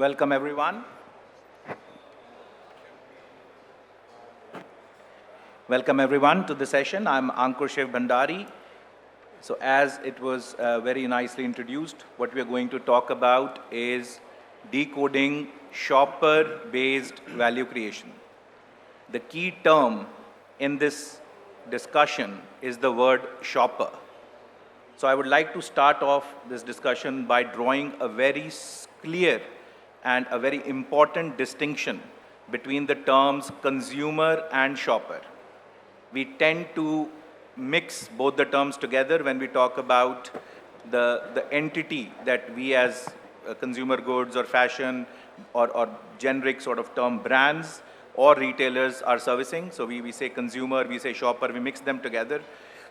Welcome, everyone. Welcome, everyone, to the session. I'm Ankur Shiv Bhandari. So as it was very nicely introduced, what we are going to talk about is decoding shopper-based value creation. The key term in this discussion is the word shopper. So I would like to start off this discussion by drawing a very clear and a very important distinction between the terms consumer and shopper. We tend to mix both the terms together when we talk about the entity that we as consumer goods or fashion or generic sort of term brands or retailers are servicing. So we say consumer, we say shopper, we mix them together.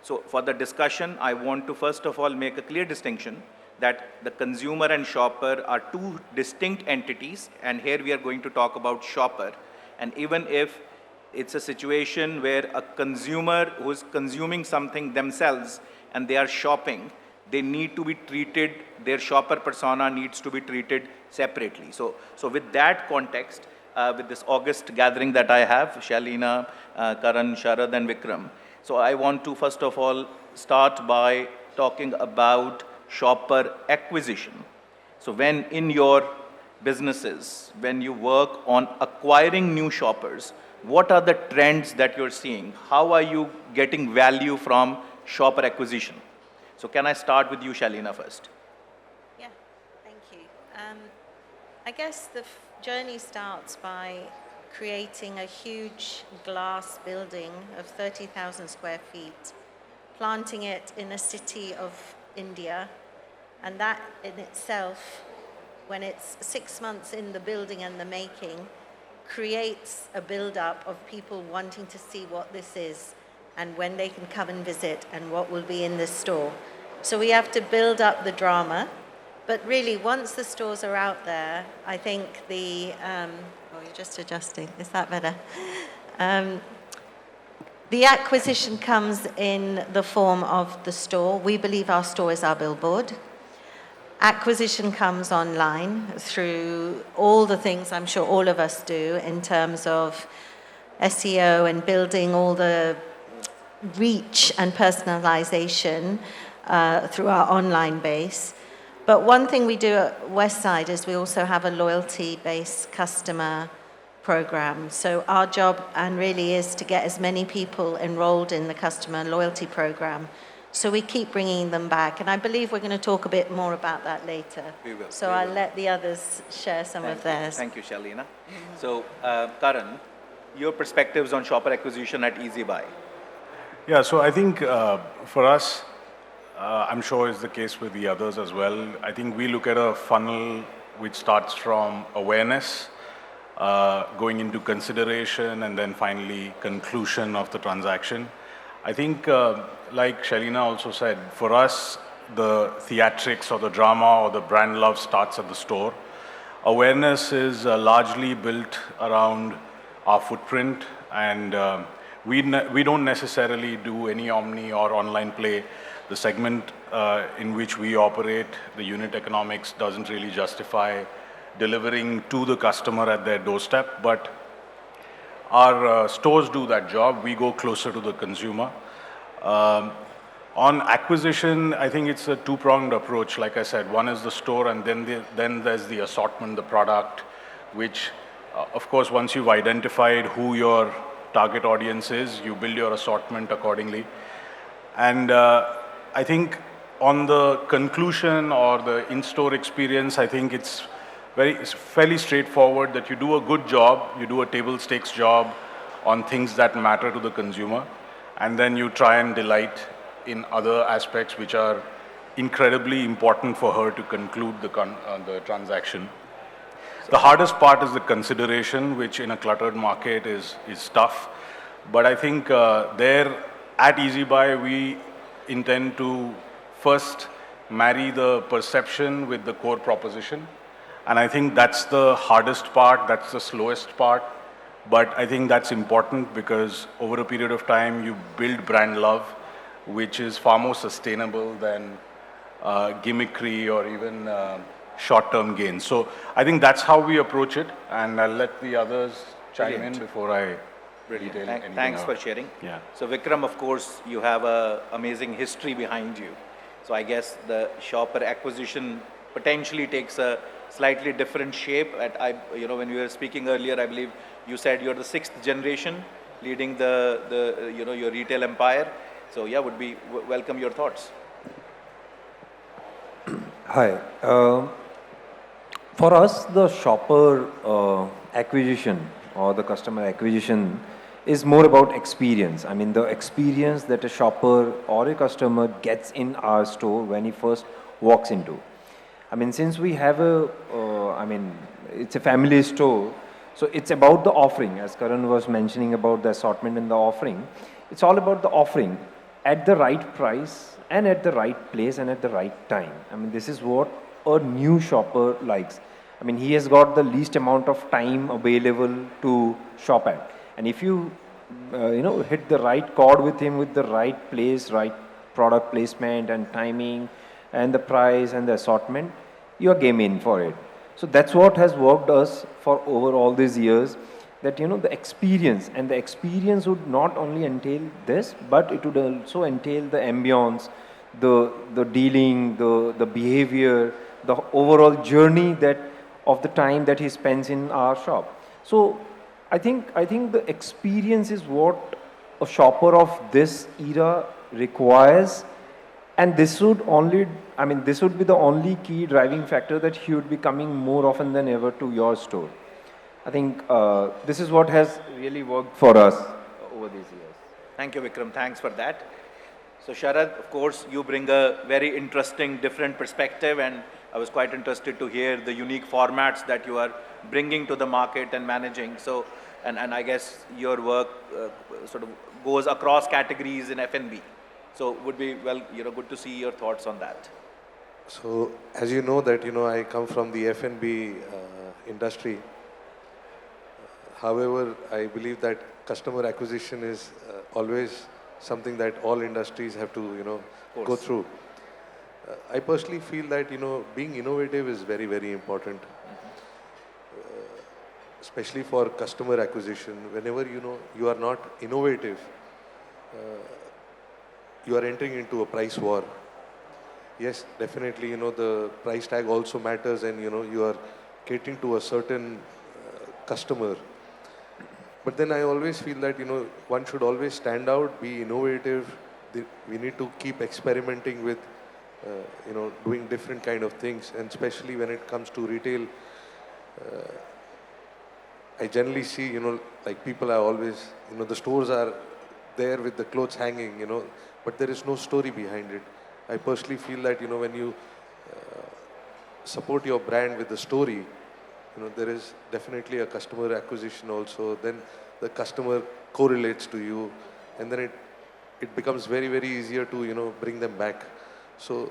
So for the discussion, I want to first of all make a clear distinction that the consumer and shopper are two distinct entities, and here we are going to talk about shopper. And even if it's a situation where a consumer who's consuming something themselves and they are shopping, they need to be treated, their shopper persona needs to be treated separately. So with that context, with this august gathering that I have, Shailina, Karan, Sharad and Vikram, so I want to first of all start by talking about shopper acquisition. So when in your businesses, when you work on acquiring new shoppers, what are the trends that you're seeing? How are you getting value from shopper acquisition? So can I start with you, Shailina, first? Yeah, thank you. I guess the journey starts by creating a huge glass building of 30,000 square feet, planting it in a city of India, and that in itself, when it's 6 months in the building and the making, creates a build-up of people wanting to see what this is and when they can come and visit and what will be in this store. So we have to build up the drama, but really once the stores are out there, I think you're just adjusting, is that better? The acquisition comes in the form of the store. We believe our store is our billboard. Acquisition comes online through all the things I'm sure all of us do in terms of SEO and building all the reach and personalization through our online base. But one thing we do at Westside is we also have a loyalty-based customer program. So our job and really is to get as many people enrolled in the customer loyalty program. So we keep bringing them back. And I believe we're going to talk a bit more about that later. We will. So I'll let the others share some of theirs. Thank you, Shailina. So Karan, your perspectives on shopper acquisition at Easybuy. Yeah, so I think for us, I'm sure it's the case with the others as well. I think we look at a funnel which starts from awareness, going into consideration, and then finally conclusion of the transaction. I think, like Shailina also said, for us, the theatrics or the drama or the brand love starts at the store. Awareness is largely built around our footprint, and we don't necessarily do any omni or online play. The segment in which we operate, the unit economics doesn't really justify delivering to the customer at their doorstep, but our stores do that job. We go closer to the consumer. On acquisition, I think it's a two-pronged approach. Like I said, one is the store, and then there's the assortment, the product, which, of course, once you've identified who your target audience is, you build your assortment accordingly. And I think on the conclusion or the in-store experience, I think it's fairly straightforward that you do a good job, you do a table stakes job on things that matter to the consumer, and then you try and delight in other aspects which are incredibly important for her to conclude the transaction. The hardest part is the consideration, which in a cluttered market is tough. But I think there at Easybuy, we intend to first marry the perception with the core proposition. And I think that's the hardest part, that's the slowest part. But I think that's important because over a period of time, you build brand love, which is far more sustainable than gimmickry or even short-term gains. So I think that's how we approach it, and I'll let the others chime Brilliant. in before I Brilliant. detail anything Thanks out. for sharing. Yeah. So Vikram, of course, you have a amazing history behind you. So I guess the shopper acquisition potentially takes a slightly different shape. When we were speaking earlier, I believe you said you're the 6th generation leading your retail empire. So yeah, would be welcome your thoughts. Hi. For us, the shopper acquisition or the customer acquisition is more about experience. I mean, the experience that a shopper or a customer gets in our store when he first walks into. I mean, since we have it's a family store, so it's about the offering. As Karan was mentioning about the assortment and the offering, it's all about the offering at the right price and at the right place and at the right time. I mean, this is what a new shopper likes. I mean, he has got the least amount of time available to shop at. And if you, hit the right chord with him with the right place, right product placement and timing and the price and the assortment, you are game in for it. So that's what has worked us for over all these years, that, the experience, and the experience would not only entail this, but it would also entail the ambience, the dealing, the behavior, the overall journey of the time that he spends in our shop. So I think the experience is what a shopper of this era requires, and this would be the only key driving factor that he would be coming more often than ever to your store. I think this is what has really worked for us over these years. Thank you, Vikram. Thanks for that. So Sharad, of course, you bring a very interesting, different perspective, and I was quite interested to hear the unique formats that you are bringing to the market and managing. So, and I guess your work sort of goes across categories in F&B. So would be, good to see your thoughts on that. So, as you know that, I come from the F&B industry. However, I believe that customer acquisition is always something that all industries have to, go through. I personally feel that, being innovative is very, very important, especially for customer acquisition. Whenever, you are not innovative, you are entering into a price war. Yes, definitely, the price tag also matters, and, you are catering to a certain customer. But then I always feel that, one should always stand out, be innovative. We need to keep experimenting with, doing different kind of things. And especially when it comes to retail, I generally see, like people are always, the stores are there with the clothes hanging, but there is no story behind it. I personally feel that, when you support your brand with the story, there is definitely a customer acquisition also. Then the customer correlates to you, and then it becomes very, very easier to, bring them back. So,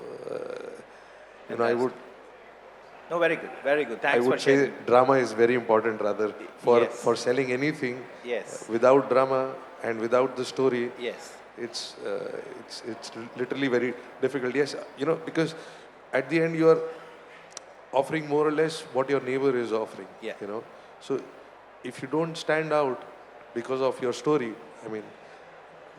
I would... No, very good, very good. Thanks I would for sharing. say drama is very important rather for, Yes. for selling anything. Yes. Without drama and without the story, Yes. it's literally very difficult. Yes, because at the end you are offering more or less what your neighbor is offering. Yeah. So if you don't stand out because of your story, I mean,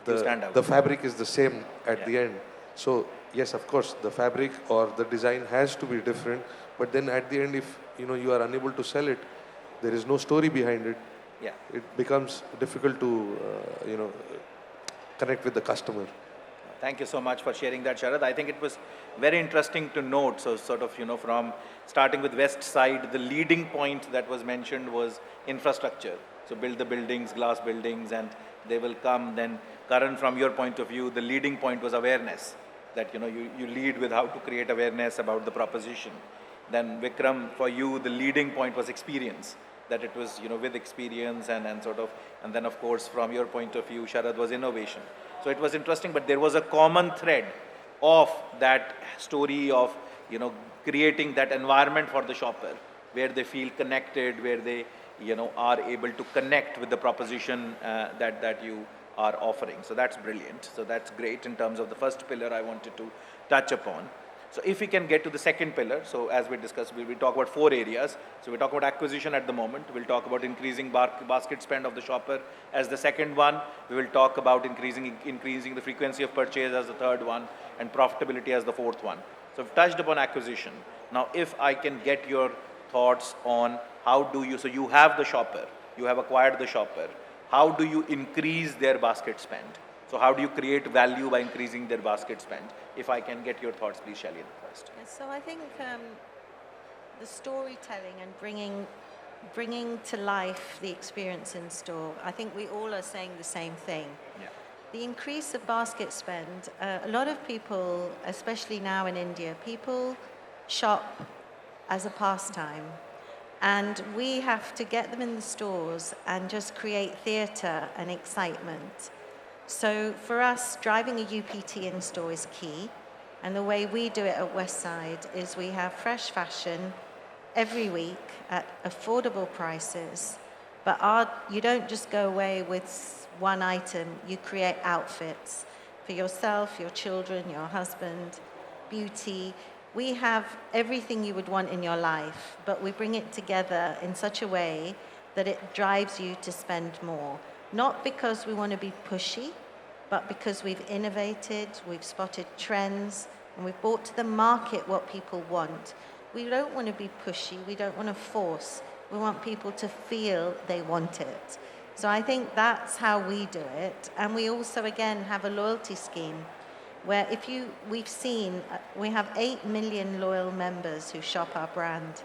You stand out. the fabric is the same at Yeah. the end. So yes, of course, the fabric or the design has to be different. But then at the end, if you are unable to sell it, there is no story behind it. Yeah. It becomes difficult to connect with the customer. Thank you so much for sharing that, Sharad. I think it was very interesting to note. So sort of, from starting with Westside, the leading point that was mentioned was infrastructure. So build the buildings, glass buildings, and they will come. Then Karan, from your point of view, the leading point was awareness. That, you lead with how to create awareness about the proposition. Then Vikram, for you, the leading point was experience. That it was, with experience and sort of, and then of course, from your point of view, Sharad, was innovation. So it was interesting, but there was a common thread of that story of, creating that environment for the shopper where they feel connected, where they, are able to connect with the proposition that you are offering. So that's brilliant. So that's great in terms of the first pillar I wanted to touch upon. So if we can get to the second pillar, so as we discussed, we talk about 4 areas. So we talk about acquisition at the moment. We'll talk about increasing basket spend of the shopper as the second one. We will talk about increasing the frequency of purchase as the third one, and profitability as the fourth one. So we've touched upon acquisition. Now, if I can get your thoughts on how do you, so you have the shopper, you have acquired the shopper. How do you increase their basket spend? So how do you create value by increasing their basket spend? If I can get your thoughts, please, Shailina, first. Yes, so I think the storytelling and bringing to life the experience in store, I think we all are saying the same thing. Yeah. The increase of basket spend, a lot of people, especially now in India, people shop as a pastime. And we have to get them in the stores and just create theatre and excitement. So for us, driving a UPT in store is key. And the way we do it at Westside is we have fresh fashion every week at affordable prices. But you don't just go away with one item, you create outfits for yourself, your children, your husband, beauty. We have everything you would want in your life, but we bring it together in such a way that it drives you to spend more. Not because we want to be pushy, but because we've innovated, we've spotted trends, and we've brought to the market what people want. We don't want to be pushy, we don't want to force. We want people to feel they want it. So I think that's how we do it. And we also, again, have a loyalty scheme where we've seen, we have 8 million loyal members who shop our brand.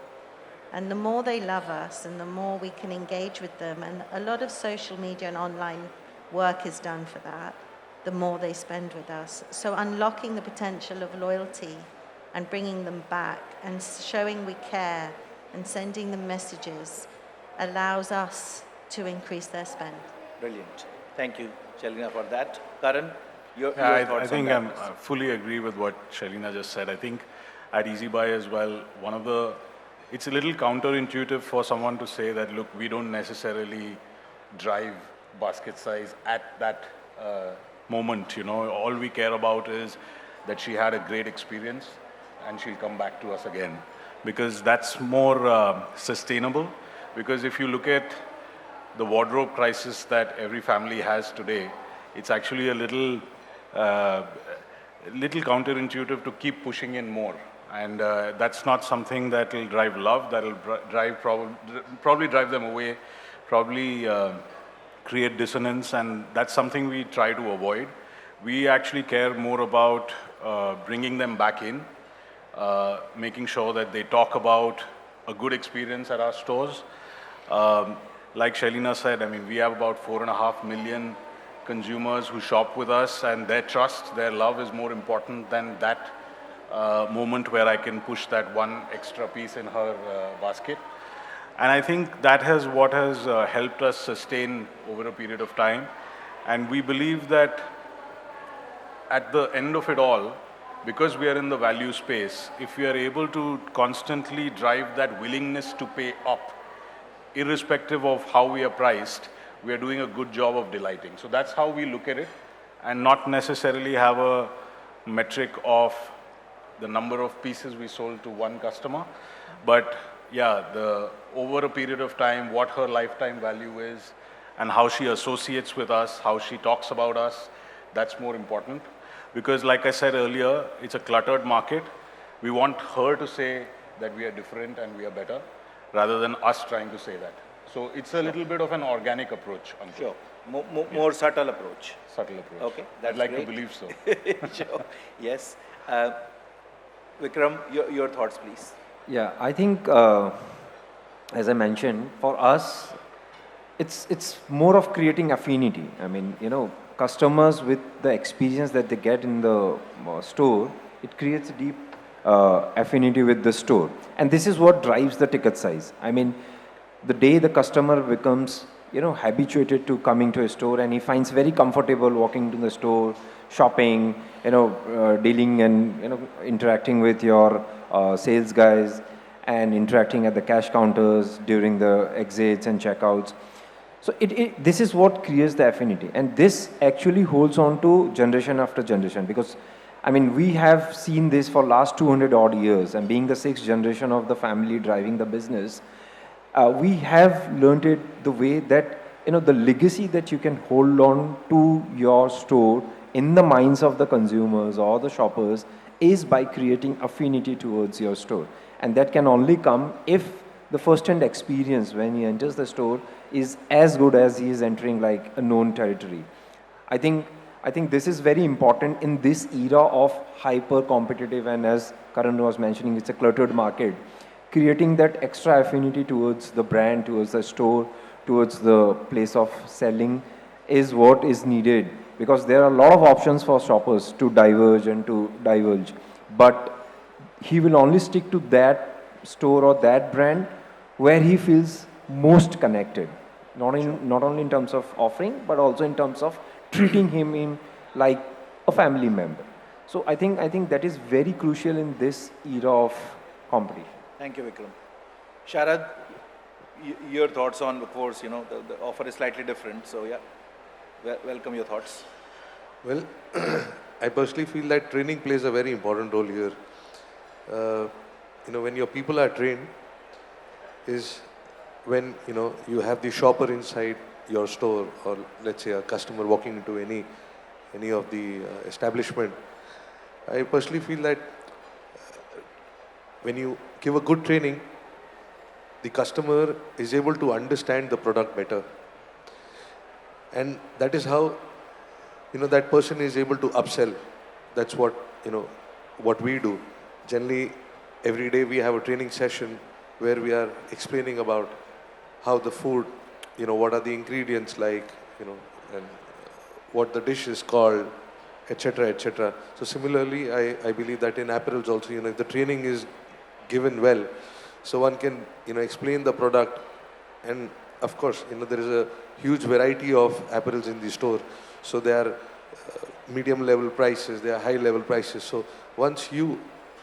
And the more they love us and the more we can engage with them, and a lot of social media and online work is done for that, the more they spend with us. So unlocking the potential of loyalty and bringing them back and showing we care and sending them messages allows us to increase their spend. Brilliant. Thank you, Shailina, for that. Karan, your Yeah, thoughts I think on I that? fully agree with what Shailina just said. I think at Easybuy as well, it's a little counterintuitive for someone to say that, look, we don't necessarily drive basket size at that moment, all we care about is that she had a great experience and she'll come back to us again, because that's more sustainable. Because if you look at the wardrobe crisis that every family has today, it's actually a little counterintuitive to keep pushing in more. And that's not something that will drive love, that will probably drive them away, probably create dissonance, and that's something we try to avoid. We actually care more about bringing them back in, making sure that they talk about a good experience at our stores. Like Shailina said, we have about 4.5 million consumers who shop with us, and their trust, their love is more important than that moment where I can push that one extra piece in her basket. And I think that has what has helped us sustain over a period of time. And we believe that at the end of it all, because we are in the value space, if we are able to constantly drive that willingness to pay up, irrespective of how we are priced, we are doing a good job of delighting. So that's how we look at it, and not necessarily have a metric of the number of pieces we sold to one customer. But yeah, over a period of time, what her lifetime value is and how she associates with us, how she talks about us, that's more important. Because like I said earlier, it's a cluttered market. We want her to say that we are different and we are better, rather than us trying to say that. So it's a little bit of an organic approach. Sure. More subtle approach. Subtle approach. Okay, that's I'd like great. to believe so. Sure. Yes. Vikram, your thoughts, please. Yeah, I think, as I mentioned, for us, it's more of creating affinity. Customers with the experience that they get in the store, it creates a deep affinity with the store. And this is what drives the ticket size. The day the customer becomes, habituated to coming to a store and he finds very comfortable walking to the store, shopping, dealing and, interacting with your sales guys and interacting at the cash counters during the exits and checkouts. So this is what creates the affinity, and this actually holds on to generation after generation, because I mean, we have seen this for last 200 odd years, and being the sixth generation of the family driving the business, we have learned it the way that, the legacy that you can hold on to your store in the minds of the consumers or the shoppers is by creating affinity towards your store. And that can only come if the first-hand experience when he enters the store is as good as he is entering like a known territory. I think this is very important in this era of hyper competitive, and as Karan was mentioning, it's a cluttered market. Creating that extra affinity towards the brand, towards the store, towards the place of selling is what is needed, because there are a lot of options for shoppers to diverge and to divulge. But he will only stick to that store or that brand where he feels most connected. Not only in terms of offering, but also in terms of treating him in like a family member. So I think that is very crucial in this era of competition. Thank you, Vikram. Sharad, your thoughts on, of course, the offer is slightly different. So yeah, welcome your thoughts. Well, I personally feel that training plays a very important role here. When your people are trained, is when you have the shopper inside your store, or let's say a customer walking into any of the establishment. I personally feel that when you give a good training, the customer is able to understand the product better, and that is how that person is able to upsell. That's what what we do. Generally, every day we have a training session where we are explaining about how the food, what are the ingredients like, and what the dish is called, etc., etc. So similarly, I believe that in apparels also, if the training is given well, so one can, explain the product, and of course, there is a huge variety of apparels in the store. So there are medium level prices, there are high level prices. So once you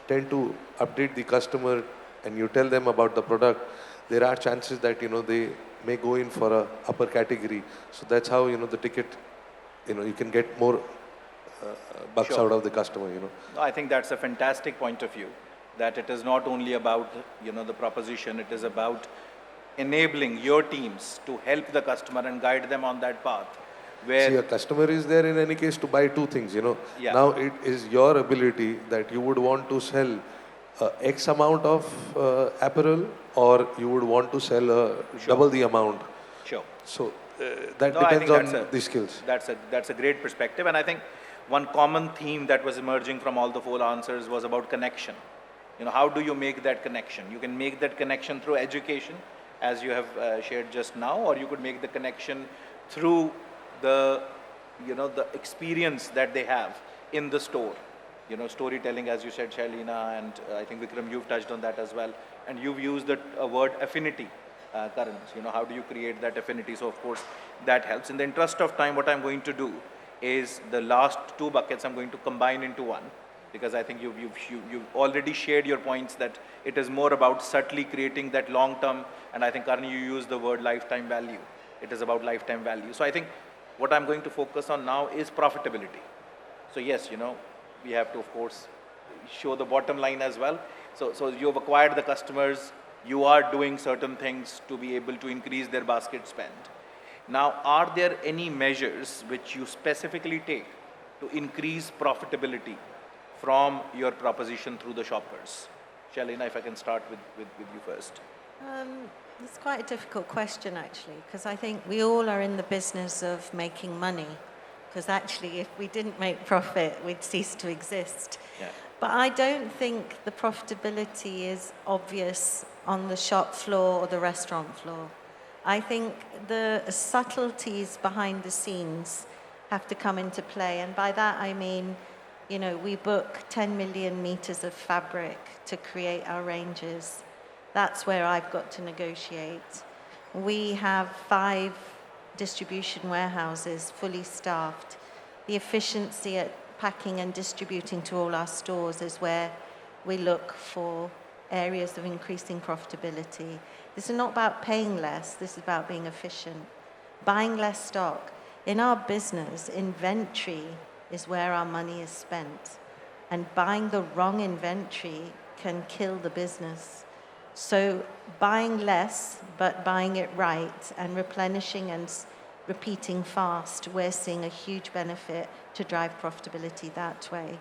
tend to update the customer and you tell them about the product, there are chances that, they may go in for a upper category. So that's how, the ticket, you can get more bucks out of the customer, No, I think that's a fantastic point of view, that it is not only about, the proposition, it is about enabling your teams to help the customer and guide them on that path. Where see, a customer is there in any case to buy two things, Yeah. Now it is your ability that you would want to sell X amount of apparel, or you would want to sell double the amount. Sure. So that No, I depends think on the skills. That's a great perspective, and I think one common theme that was emerging from all the four answers was about connection. How do you make that connection? You can make that connection through education, as you have shared just now, or you could make the connection through the experience that they have in the store. Storytelling, as you said, Shailina, and I think Vikram, you've touched on that as well, and you've used the word affinity. Karan, how do you create that affinity? So of course that helps. In the interest of time, what I'm going to do is the last two buckets I'm going to combine into one, because I think you've already shared your points that it is more about subtly creating that long term, and I think Karan, you used the word lifetime value. It is about lifetime value. So I think what I'm going to focus on now is profitability. So yes, we have to of course show the bottom line as well. So you've acquired the customers, you are doing certain things to be able to increase their basket spend. Now, are there any measures which you specifically take to increase profitability from your proposition through the shoppers? Shailina, if I can start with you first. It's quite a difficult question, actually, because I think we all are in the business of making money, because actually if we didn't make profit, we'd cease to exist. Yeah. But I don't think the profitability is obvious on the shop floor or the restaurant floor. I think the subtleties behind the scenes have to come into play. And by that I mean, we book 10 million meters of fabric to create our ranges. That's where I've got to negotiate. We have 5 distribution warehouses fully staffed. The efficiency at packing and distributing to all our stores is where we look for areas of increasing profitability. This is not about paying less, this is about being efficient. Buying less stock. In our business, inventory is where our money is spent. and buying the wrong inventory can kill the business. So buying less, but buying it right and replenishing and repeating fast, we're seeing a huge benefit to drive profitability that way.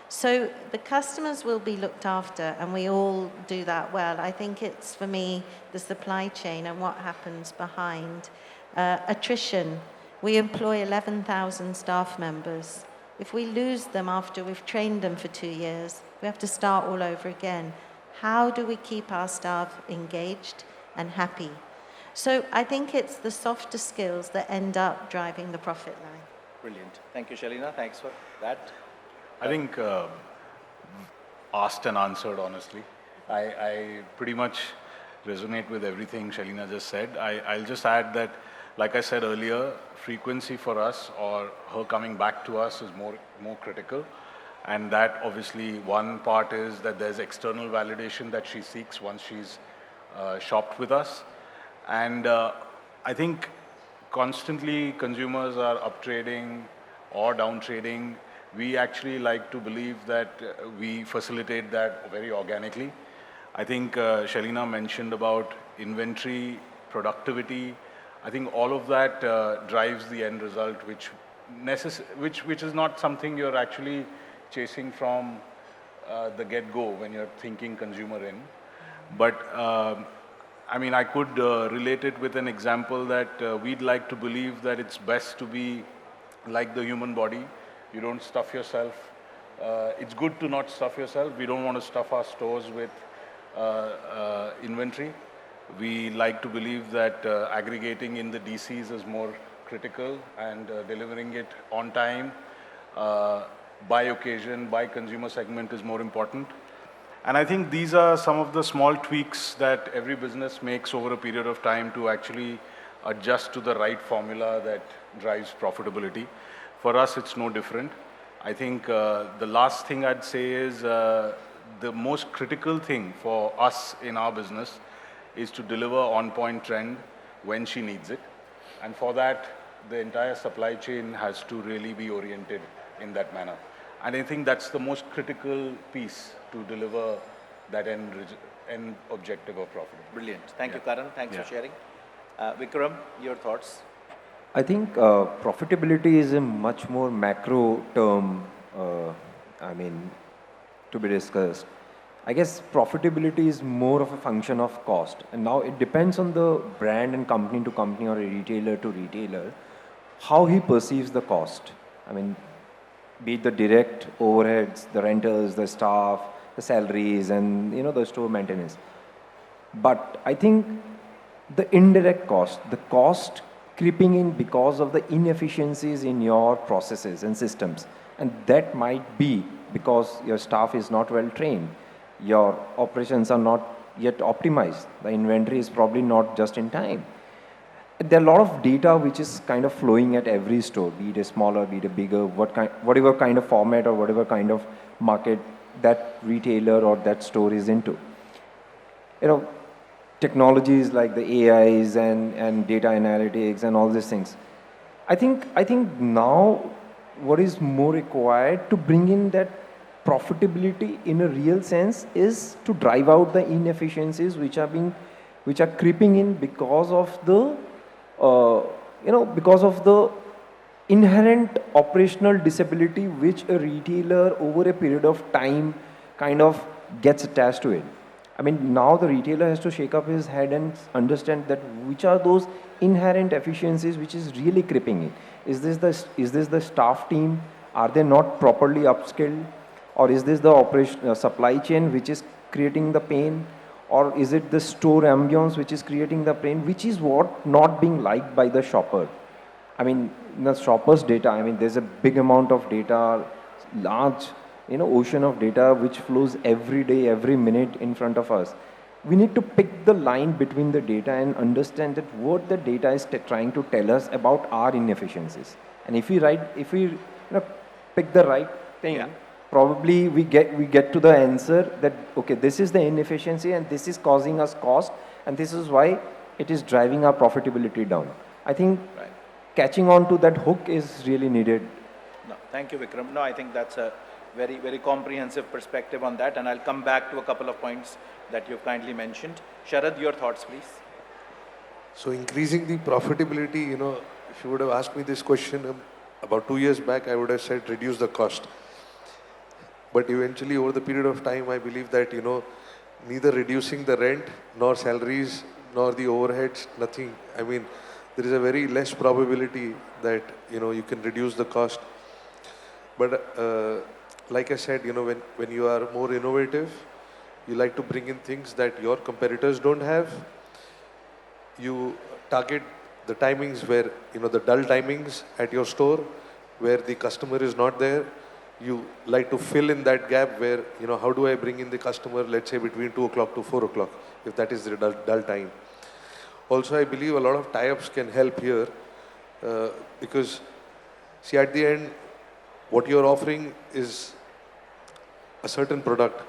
So the customers will be looked after, and we all do that well. I think it's, for me, the supply chain and what happens behind. Attrition. We employ 11,000 staff members. If we lose them after we've trained them for 2 years, we have to start all over again. How do we keep our staff engaged and happy? So I think it's the softer skills that end up driving the profit line. Brilliant. Thank you, Shailina. Thanks for that. I think asked and answered, honestly. I pretty much resonate with everything Shailina just said. I'll just add that, like I said earlier, frequency for us, or her coming back to us, is more critical. And that, obviously, one part is that there's external validation that she seeks once she's shopped with us. And I think constantly consumers are up-trading or down-trading. We actually like to believe that we facilitate that very organically. I think Shailina mentioned about inventory, productivity. I think all of that drives the end result, which is not something you're actually chasing from the get-go when you're thinking consumer in. But I mean, I could relate it with an example that we'd like to believe that it's best to be like the human body. You don't stuff yourself. It's good to not stuff yourself. We don't want to stuff our stores with inventory. We like to believe that aggregating in the DCs is more critical, and delivering it on time, by occasion, by consumer segment is more important. And I think these are some of the small tweaks that every business makes over a period of time to actually adjust to the right formula that drives profitability. For us, it's no different. I think the last thing I'd say is the most critical thing for us in our business is to deliver on-point Trend when she needs it. And for that, the entire supply chain has to really be oriented in that manner. And I think that's the most critical piece to deliver that end objective of profit. Brilliant. Thank you, Karan. Thanks for sharing. Vikram, your thoughts? I think profitability is a much more macro term, to be discussed. I guess profitability is more of a function of cost. And now it depends on the brand and company to company, or a retailer to retailer, how he perceives the cost. I mean, be it the direct overheads, the rentals, the staff, the salaries, and the store maintenance. But I think the indirect cost, the cost creeping in because of the inefficiencies in your processes and systems. And that might be because your staff is not well trained. Your operations are not yet optimized. The inventory is probably not just in time. There are a lot of data which is kind of flowing at every store, be it a smaller, be it a bigger, whatever kind of format or whatever kind of market that retailer or that store is into. Technologies like the AIs and data analytics and all these things. I think now what is more required to bring in that profitability in a real sense is to drive out the inefficiencies which are creeping in because of the inherent operational disability which a retailer over a period of time kind of gets attached to it. I mean, now the retailer has to shake up his head and understand that which are those inherent efficiencies which is really creeping in. Is this the staff team? Are they not properly upskilled? Or is this the supply chain which is creating the pain? Or is it the store ambience which is creating the pain, which is what not being liked by the shopper? I mean, the shopper's data, there's a big amount of data, large, ocean of data which flows every day, every minute in front of us. We need to pick the line between the data and understand that what the data is trying to tell us about our inefficiencies. And if we pick the right thing, probably we get to the answer that, okay, this is the inefficiency and this is causing us cost, and this is why it is driving our profitability down. I think catching on to that hook is really needed. No, thank you, Vikram. No, I think that's a very comprehensive perspective on that, and I'll come back to a couple of points that you've kindly mentioned. Sharad, your thoughts, please. So increasing the profitability, if you would have asked me this question about 2 years back, I would have said reduce the cost. But eventually, over the period of time, I believe that, neither reducing the rent, nor salaries, nor the overheads, nothing. I mean, there is a very less probability that, you can reduce the cost. But like I said, when you are more innovative, you like to bring in things that your competitors don't have. You target the timings where, the dull timings at your store, where the customer is not there. You like to fill in that gap where, how do I bring in the customer, let's say between 2 o'clock to 4 o'clock, if that is the dull time. Also, I believe a lot of tie-ups can help here because, see, at the end, what you're offering is a certain product.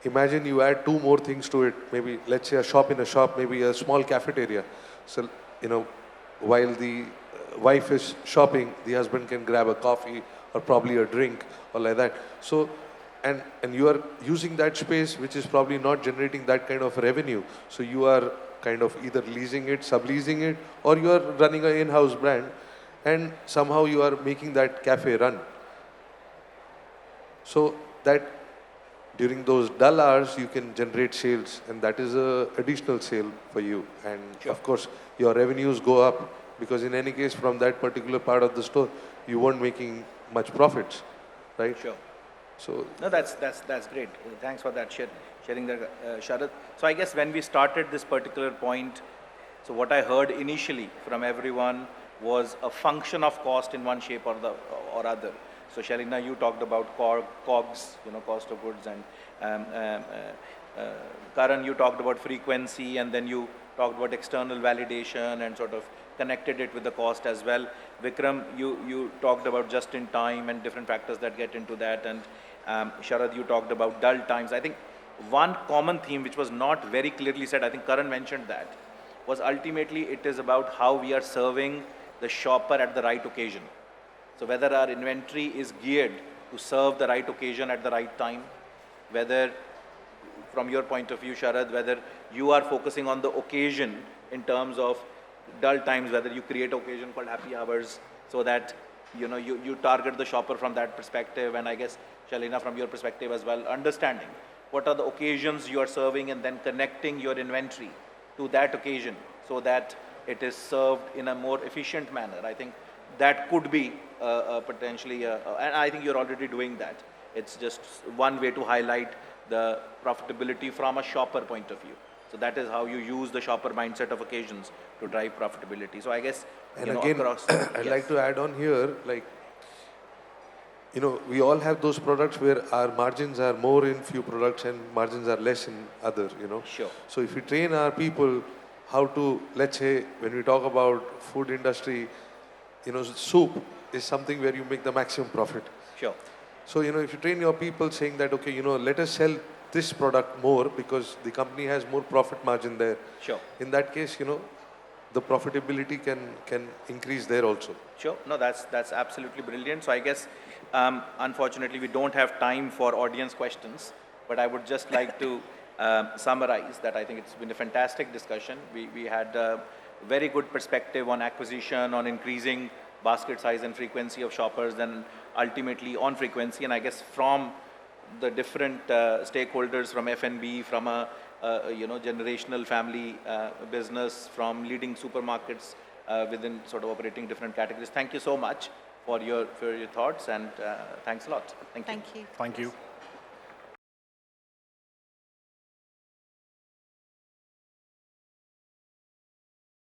Imagine you add 2 more things to it, maybe, let's say a shop in a shop, maybe a small cafeteria. So, while the wife is shopping, the husband can grab a coffee or probably a drink or like that. So, and you are using that space which is probably not generating that kind of revenue. So you are kind of either leasing it, subleasing it, or you are running an in-house brand and somehow you are making that cafe run. So that during those dull hours you can generate sales, and that is a additional sale for you. And of course your revenues go up because in any case from that particular part of the store you weren't making much profits, right? Sure. So no, that's great. Thanks for that sharing that, Sharad. So I guess when we started this particular point, so what I heard initially from everyone was a function of cost in one shape or other. So Shailina, you talked about COGS, cost of goods, and Karan, you talked about frequency, and then you talked about external validation and sort of connected it with the cost as well. Vikram, you talked about just in time and different factors that get into that, and Sharad, you talked about dull times. I think one common theme which was not very clearly said, I think Karan mentioned that, was ultimately it is about how we are serving the shopper at the right occasion. So whether our inventory is geared to serve the right occasion at the right time, whether from your point of view, Sharad, whether you are focusing on the occasion in terms of dull times, whether you create an occasion called happy hours so that you target the shopper from that perspective, and I guess Shailina from your perspective as well, understanding what are the occasions you are serving and then connecting your inventory to that occasion so that it is served in a more efficient manner. I think that could be potentially, and I think you're already doing that. It's just one way to highlight the profitability from a shopper point of view. So that is how you use the shopper mindset of occasions to drive profitability. So I guess, and again, I'd like to add on here, like, we all have those products where our margins are more in few products and margins are less in other, Sure. So if we train our people how to, let's say, when we talk about food industry, soup is something where you make the maximum profit. Sure. So, if you train your people saying that, okay, let us sell this product more because the company has more profit margin there. Sure. In that case, the profitability can increase there also. Sure. No, that's absolutely brilliant. So I guess, unfortunately, we don't have time for audience questions, but I would just like to summarize that I think it's been a fantastic discussion. We had a very good perspective on acquisition, on increasing basket size and frequency of shoppers, and ultimately on frequency. And I guess from the different stakeholders, from F&B, from a generational family business, from leading supermarkets within sort of operating different categories. Thank you so much for your thoughts, and thanks a lot. Thank you. Thank you. Thank you.